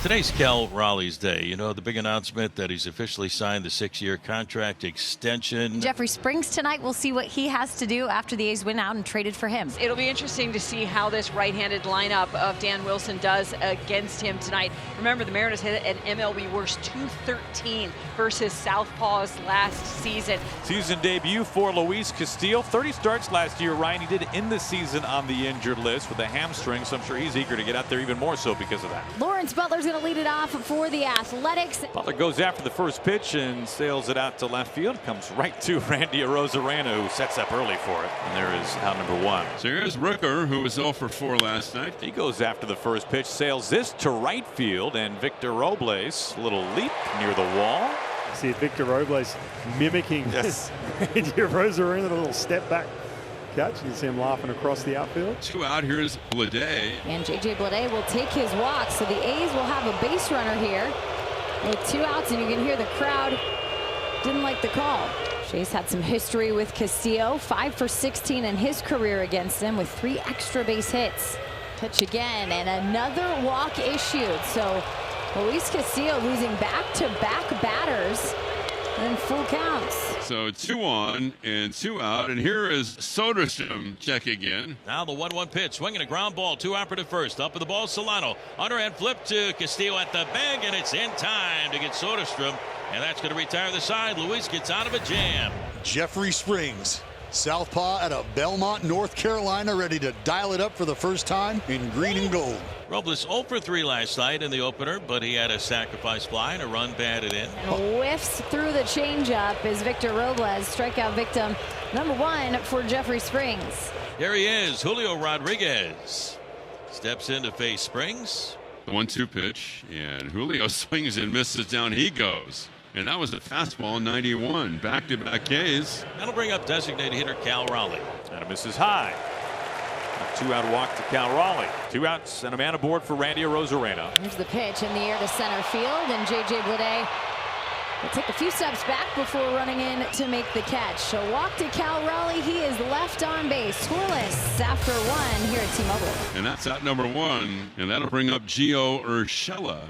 Today's Cal Raleigh's day. You know, the big announcement that he's officially signed the 6-year contract extension. Jeffrey Springs tonight. We'll see what he has to do after the A's win out and traded for him. It'll be interesting to see how this right-handed lineup of Dan Wilson does against him tonight. Remember, the Mariners hit an MLB worst .213 versus Southpaws last season. Season debut for Luis Castillo. 30 starts last year, Ryan. He did end the season on the injured list with a hamstring, so I'm sure he's eager to get out there even more so because of that. Lawrence Butler's going to lead it off for the Athletics. Butler goes after the first pitch and sails it out to left field. Comes right to Randy Arozarena, who sets up early for it. And there is out number 1. So here's Rooker, who was 0 for 4 last night. He goes after the first pitch, sails this to right field, and Victor Robles, a little leap near the wall. See Victor Robles mimicking Yes. Randy Arozarena, a little step back catch. You see him laughing across the outfield. 2 out. Here's Blade. And J.J. Blade will take his walk. So the A's will have a base runner here with 2 outs, and you can hear the crowd didn't like the call. Chase had some history with Castillo, 5 for 16 in his career against him with 3 extra base hits. Pitch again, and another walk issued. So Luis Castillo losing back-to-back batters in full counts. So 2 on and 2 out. And here is Soderstrom checking in. Now the 1-1 pitch, swinging a ground ball, 2 out for the first. Up with the ball, Solano. Underhand flip to Castillo at the bag, and it's in time to get Soderstrom. And that's going to retire the side. Luis gets out of a jam. Jeffrey Springs, southpaw out of Belmont, North Carolina, ready to dial it up for the first time in green and gold. Robles 0 for 3 last night in the opener, but he had a sacrifice fly and a run batted in. And whiffs through the changeup is Victor Robles, strikeout victim number 1 for Jeffrey Springs. Here he is, Julio Rodriguez. Steps in to face Springs. The 1-2 pitch, and Julio swings and misses. Down he goes. And that was a fastball, 91. Back-to-back Ks. That'll bring up designated hitter Cal Raleigh. And it misses high. A 2-out walk to Cal Raleigh. 2 outs and a man aboard for Randy Arozarena. Here's the pitch in the air to center field, and J.J. Blade will take a few steps back before running in to make the catch. So walk to Cal Raleigh. He is left on base, scoreless after 1 here at T-Mobile. And that's out number 1. And that'll bring up Gio Urshela.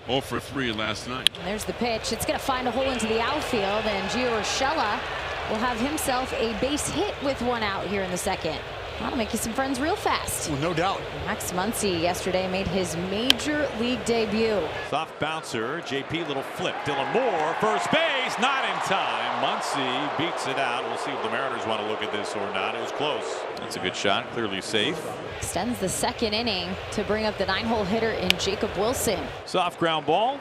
0 for 3 last night. And there's the pitch. It's going to find a hole into the outfield, and Gio Urshela will have himself a base hit with 1 out here in the second. That'll make you some friends real fast. Well, no doubt. Max Muncy yesterday made his major league debut. Soft bouncer, JP, little flip. Dylan Moore, first base, not in time. Muncy beats it out. We'll see if the Mariners want to look at this or not. It was close. That's a good shot, clearly safe. Extends the second inning to bring up the 9-hole hitter in Jacob Wilson. Soft ground ball.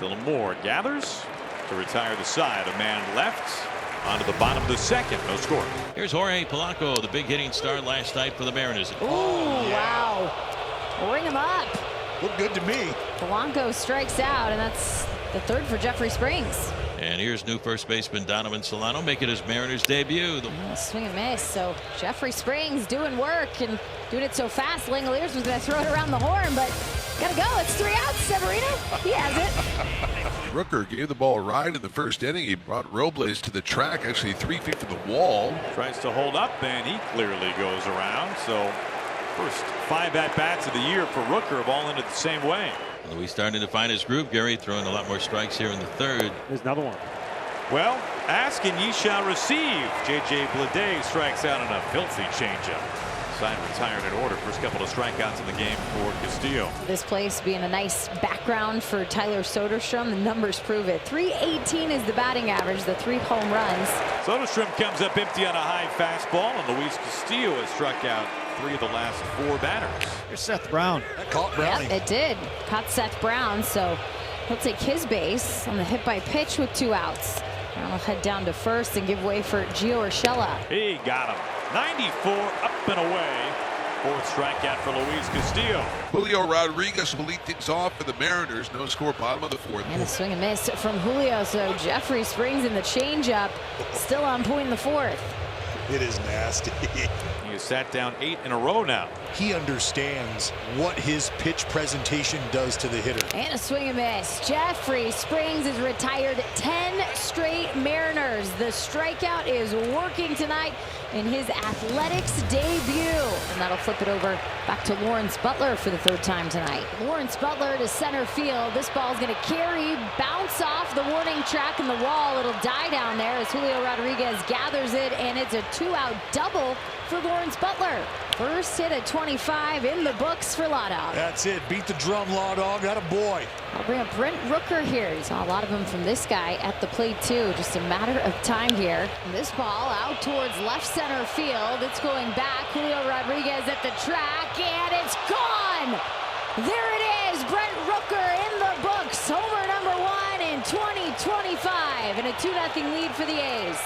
Dylan Moore gathers to retire the side. A man left. Onto the bottom of the second. No score. Here's Jorge Polanco, the big hitting star last night for the Mariners. Ooh, wow. Ring him up. Looked good to me. Polanco strikes out, and that's the 3rd for Jeffrey Springs. And here's new first baseman Donovan Solano making his Mariners debut. Swing and miss. So Jeffrey Springs doing work and doing it so fast. Langoliers was going to throw it around the horn, but gotta go. It's 3 outs. Severino, he has it. Rooker gave the ball a ride in the first inning. He brought Robles to the track, actually 3 feet from the wall. Tries to hold up, and he clearly goes around. So first 5 at-bats of the year for Rooker have all ended the same way. Luis starting to find his groove. Gary throwing a lot more strikes here in the 3rd. There's another one. Well, ask and ye shall receive. J.J. Blade strikes out on a filthy changeup. Side retired in order. First couple of strikeouts in the game for Castillo. This place being a nice background for Tyler Soderstrom. The numbers prove it. .318 is the batting average, the 3 home runs. Soderstrom comes up empty on a high fastball, and Luis Castillo has struck out 3 of the last 4 batters. Here's Seth Brown. That caught Browning. Yep, it did. Caught Seth Brown, so he'll take his base on the hit by pitch with 2 outs. Brown will head down to first and give way for Gio Urshela. He got him. 94 up and away. 4th strikeout for Luis Castillo. Julio Rodriguez will lead things off for the Mariners. No score, bottom of the 4th. And a swing and miss from Julio. So Jeffrey Springs in the changeup, still on point in the 4th. It is nasty. He has sat down 8 in a row now. He understands what his pitch presentation does to the hitter. And a swing and miss. Jeffrey Springs has retired 10 straight Mariners. The strikeout is working tonight in his Athletics debut. And that'll flip it over back to Lawrence Butler for the 3rd time tonight. Lawrence Butler to center field. This ball is going to carry, bounce off the warning track in the wall. It'll die down there as Julio Rodriguez gathers it, and it's a 2-out double for Lawrence Butler. First hit at 25 in the books for Law Dog. That's it. Beat the drum, Law Dog. That a boy. I'll bring up Brent Rooker here. You saw a lot of them from this guy at the plate too. Just a matter of time here. And this ball out towards left center field. It's going back. Julio Rodriguez at the track, and it's gone. There it is. Brent Rooker in the books. Homer number 1 in 2025, and a 2-0 lead for the A's.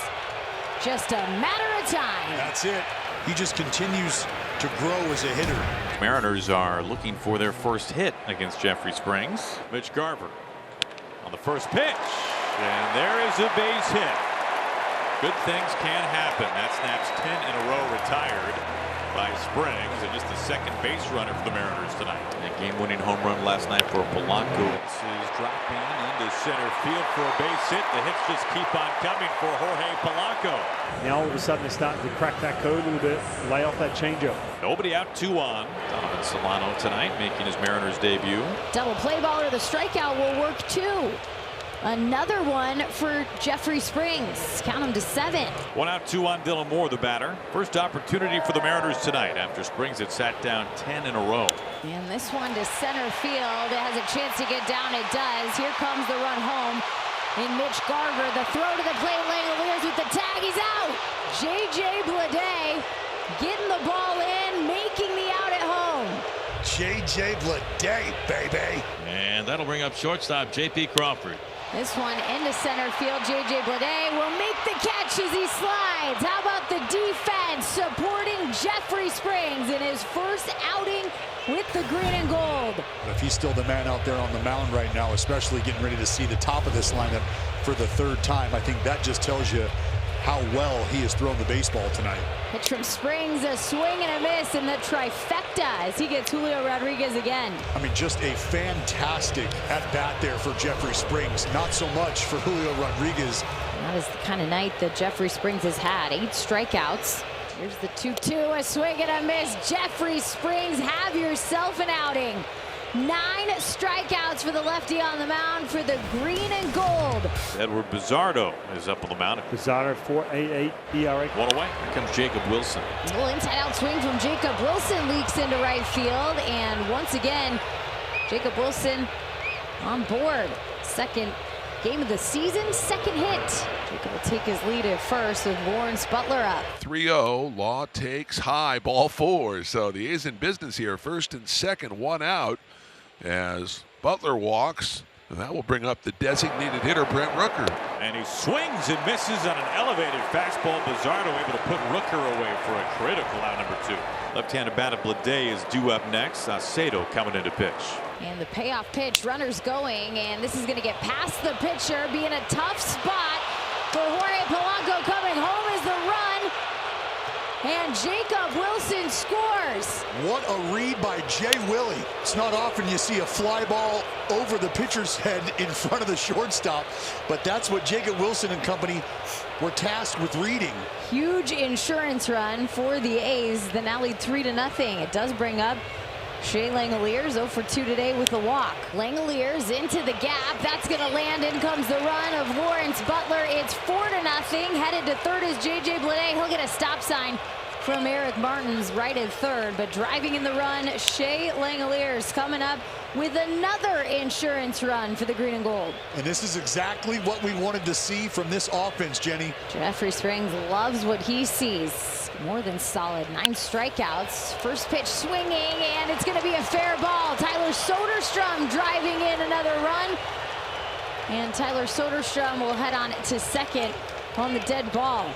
Just a matter of time. That's it. He just continues to grow as a hitter. Mariners are looking for their first hit against Jeffrey Springs. Mitch Garver on the first pitch, and there is a base hit. Good things can happen. That snaps 10 in a row retired by Springs, and just the second base runner for the Mariners tonight. A game-winning home run last night for Polanco. This is dropping into center field for a base hit. The hits just keep on coming for Jorge Polanco. Now all of a sudden they're starting to crack that code a little bit, lay off that changeup. Nobody out, 2 on. Donovan Solano tonight making his Mariners debut. Double play ball or the strikeout will work too. Another one for Jeffrey Springs. Count him to 7. 1 out, 2 on Dylan Moore, the batter. First opportunity for the Mariners tonight after Springs had sat down 10 in a row. And this one to center field. It has a chance to get down. It does. Here comes the run home in Mitch Garver. The throw to the plate. Langoliers with the tag. He's out. J.J. Bleday getting the ball in, making the out at home. J.J. Bleday, baby. And that'll bring up shortstop J.P. Crawford. This one into center field. J.J. Bleday will make the catch as he slides. How about the defense supporting Jeffrey Springs in his first outing with the green and gold? If he's still the man out there on the mound right now, especially getting ready to see the top of this lineup for the 3rd time, I think that just tells you how well he has thrown the baseball tonight. Pitch from Springs, a swing and a miss, and the trifecta as he gets Julio Rodriguez again. I mean, just a fantastic at-bat there for Jeffrey Springs. Not so much for Julio Rodriguez. That is the kind of night that Jeffrey Springs has had. 8 strikeouts. Here's the 2-2, a swing and a miss. Jeffrey Springs, have yourself an outing. 9 strikeouts for the lefty on the mound for the green and gold. Edward Bizardo is up on the mound. Bizarro 4.88 ERA. 1 away. Here comes Jacob Wilson. A little inside out swing from Jacob Wilson leaks into right field. And once again, Jacob Wilson on board. Second game of the season, 2nd hit. Jacob will take his lead at first with Lawrence Butler up. 3-0. Law takes high, ball 4. So the A's in business here. 1st and 2nd, 1 out. As Butler walks, and that will bring up the designated hitter, Brent Rooker. And he swings and misses on an elevated fastball. Bizarro able to put Rooker away for a critical out number 2. Left-handed batter Bleday is due up next. Sato coming into pitch. And the payoff pitch, runners going, and this is going to get past the pitcher, be in a tough spot for Jorge Polanco. Coming home is the run, and Jacob Wilson scores. What a read by Jay Willie. It's not often you see a fly ball over the pitcher's head in front of the shortstop, but that's what Jacob Wilson and company were tasked with reading. Huge insurance run for the A's. The now lead 3-0. It does bring up Shea Langoliers, 0 for 2 today with a walk. Langoliers into the gap. That's going to land. In comes the run of Lawrence Butler. It's 4-0. Headed to 3rd is J.J. Bleday. He'll get a stop sign from Eric Martin's right at 3rd. But driving in the run, Shea Langoliers coming up with another insurance run for the green and gold. And this is exactly what we wanted to see from this offense, Jenny. Jeffrey Springs loves what he sees. More than solid. 9 strikeouts. First pitch swinging, and it's going to be a fair ball. Tyler Soderstrom driving in another run. And Tyler Soderstrom will head on to 2nd on the dead ball.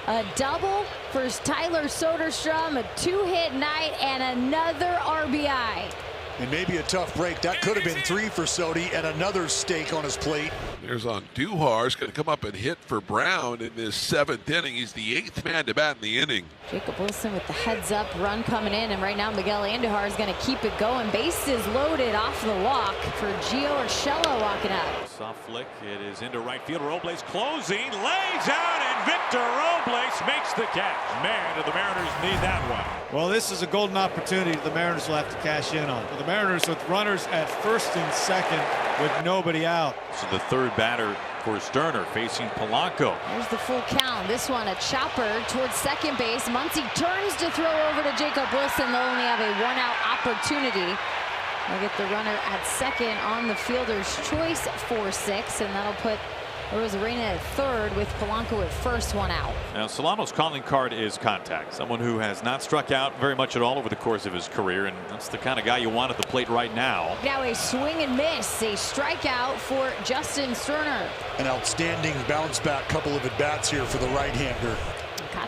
A double for Tyler Soderstrom, a 2-hit night, and another RBI. And maybe a tough break. That could have been 3 for Sodi and another steak on his plate. There's on Duhar's going to come up and hit for Brown in this 7th inning. He's the 8th man to bat in the inning. Jacob Wilson with the heads-up run coming in, and right now Miguel Andujar is going to keep it going. Bases loaded off the walk for Gio Urshela walking up. Soft flick. It is into right field. Robles closing, lays out, and Victor Robles makes the catch. Man, do the Mariners need that one. Well, this is a golden opportunity the Mariners will have to cash in on. The Mariners with runners at first and second with nobody out. So the third batter for Sterner facing Polanco. There's the full count. This one a chopper towards second base. Muncy turns to throw over to Jacob Wilson. They'll only have a 1-out opportunity. They'll get the runner at second on the fielder's choice for 6, and that'll put Rosarena at third with Polanco at first, 1 out. Now Solano's calling card is contact. Someone who has not struck out very much at all over the course of his career, and that's the kind of guy you want at the plate right now. Now a swing and miss, a strikeout for Justin Sterner. An outstanding bounce back couple of at-bats here for the right-hander.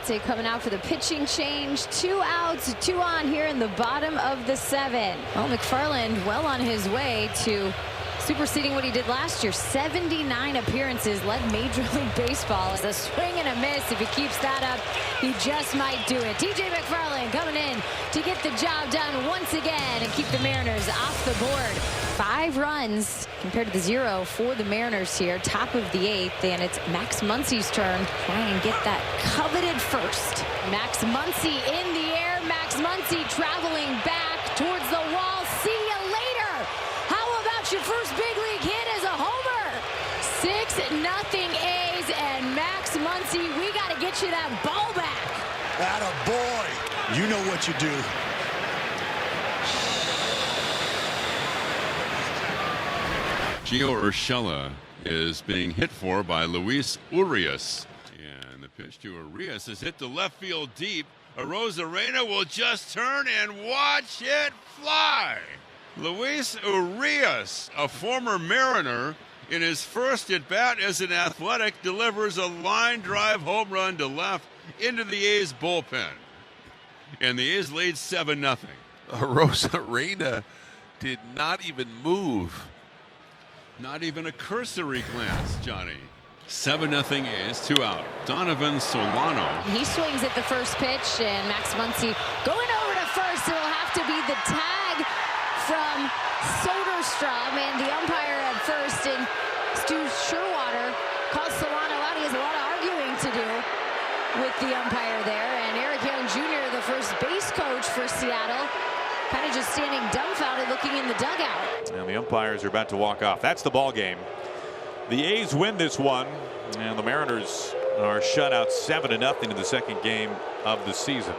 Kate coming out for the pitching change. 2 outs, 2 on here in the bottom of the 7. Well, McFarland well on his way to superseding what he did last year. 79 appearances, led Major League Baseball. It's a swing and a miss. If he keeps that up, he just might do it. TJ McFarland coming in to get the job done once again and keep the Mariners off the board. 5 runs compared to the 0 for the Mariners here. Top of the 8th, and it's Max Muncy's turn. Try and get that coveted first. Max Muncy in the air. Max Muncy traveling back towards the wall. See you later. How about your first big league hit as a homer? 6-0 A's, and Max Muncy, we got to get you that ball back. Atta boy. You know what you do. Gio Urshela is being hit for by Luis Urias. And the pitch to Urias is hit to left field deep. Rosarena will just turn and watch it fly. Luis Urias, a former Mariner, in his first at-bat as an Athletic, delivers a line drive home run to left into the A's bullpen. And the A's lead 7-0. Rosarena did not even move. Not even a cursory glance, Johnny. 7-0 A's, 2 out. Donovan Solano. He swings at the first pitch, and Max Muncy going over to first. It'll have to be the tag from Soderstrom, and the umpire at first, and Stu Sherwater calls Solano out. He has a lot of arguing to do with the umpire there, and Eric Young Jr., the first base coach for Seattle, kind of just standing dumbfounded looking in the dugout. And the umpires are about to walk off. That's the ball game. The A's win this one, and the Mariners are shut out 7-0 in the second game of the season.